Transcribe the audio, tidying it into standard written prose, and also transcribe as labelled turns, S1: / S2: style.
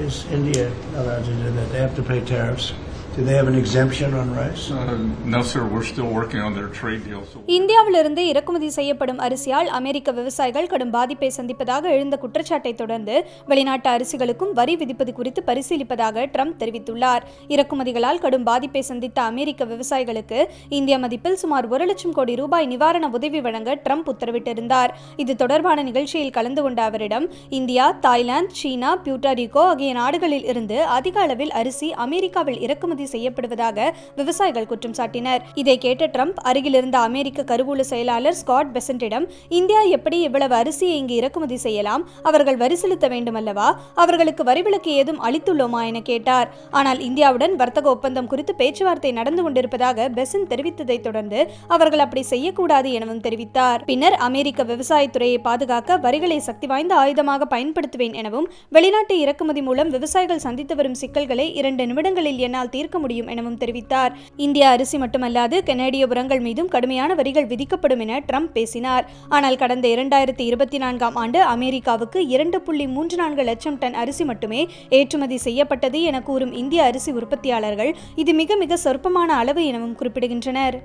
S1: is India allowed to do that? They have to pay tariffs. Do they have an exemption on rice?
S2: No, sir. We're still working on their trade deal.
S3: இந்தியாவிலிருந்து இறக்குமதி செய்யப்படும் அரிசியால் அமெரிக்க விவசாயிகள் கடும் பாதிப்பை சந்திப்பதாக எழுந்த குற்றச்சாட்டை தொடர்ந்து வெளிநாட்டு அரிசிகளுக்கும் வரி விதிப்பது குறித்து பரிசீலிப்பதாக ட்ரம்ப் தெரிவித்துள்ளார். இறக்குமதிகளால் கடும் பாதிப்பை சந்தித்த அமெரிக்க விவசாயிகளுக்கு இந்திய மதிப்பில் சுமார் 1 லட்சம் கோடி ரூபாய் நிவாரண உதவி வழங்க ட்ரம்ப் உத்தரவிட்டிருந்தார். இது தொடர்பான நிகழ்ச்சியில் கலந்து கொண்ட அவரிடம் இந்தியா, தாய்லாந்து, சீனா, பியூட்டாரிகோ ஆகிய நாடுகளில் இருந்து அதிக அளவில் அரிசி அமெரிக்காவில் இறக்குமதி செய்யப்படுவதாக விவசாயிகள் குற்றம் சாட்டினர். இதை கேட்ட ட்ரம்ப் அருகில் இருந்த அமெரிக்க கருவூல செயலாளர் ஸ்காட் பெசன்ட்டிடம் இந்தியா எப்படி இவ்வளவு அரிசியை இங்கு இறக்குமதி செய்யலாம்? அவர்கள் வரி செலுத்த வேண்டும் அல்லவா? அவர்களுக்கு வரிவிலக்கு ஏதும் அளித்துள்ளோமா என கேட்டார். ஆனால் இந்தியாவுடன் வர்த்தக ஒப்பந்தம் குறித்து பேச்சுவார்த்தை நடந்து கொண்டிருப்பதாக பெசன்ட் தெரிவித்ததை தொடர்ந்து அவர்கள் அப்படி செய்யக்கூடாது எனவும் தெரிவித்தார். பின்னர் அமெரிக்க விவசாயத்துறையை பாதுகாக்க வரிகளை சக்தி வாய்ந்த ஆயுதமாக பயன்படுத்துவேன் எனவும் வெளிநாட்டு இறக்குமதி மூலம் விவசாயிகள் சந்தித்து வரும் சிக்கல்களை 2 நிமிடங்களில் என்னால் தீர்க்க முடியும் எனவும் தெரிவித்தார். இந்திய அரிசி மட்டுமல்லாது கனேடிய உரங்கள் மீதும் கடுமையான வரிகள் விதிக்கப்படும் என ட்ரம்ப் பேசினார். ஆனால் கடந்த 2024ஆம் ஆண்டு அமெரிக்காவுக்கு 2.34 லட்சம் டன் அரிசி மட்டுமே ஏற்றுமதி செய்யப்பட்டது என கூறும் இந்திய அரிசி உற்பத்தியாளர்கள் இது மிக மிக சொற்பமான அளவு எனவும் குறிப்பிடுகின்றனர்.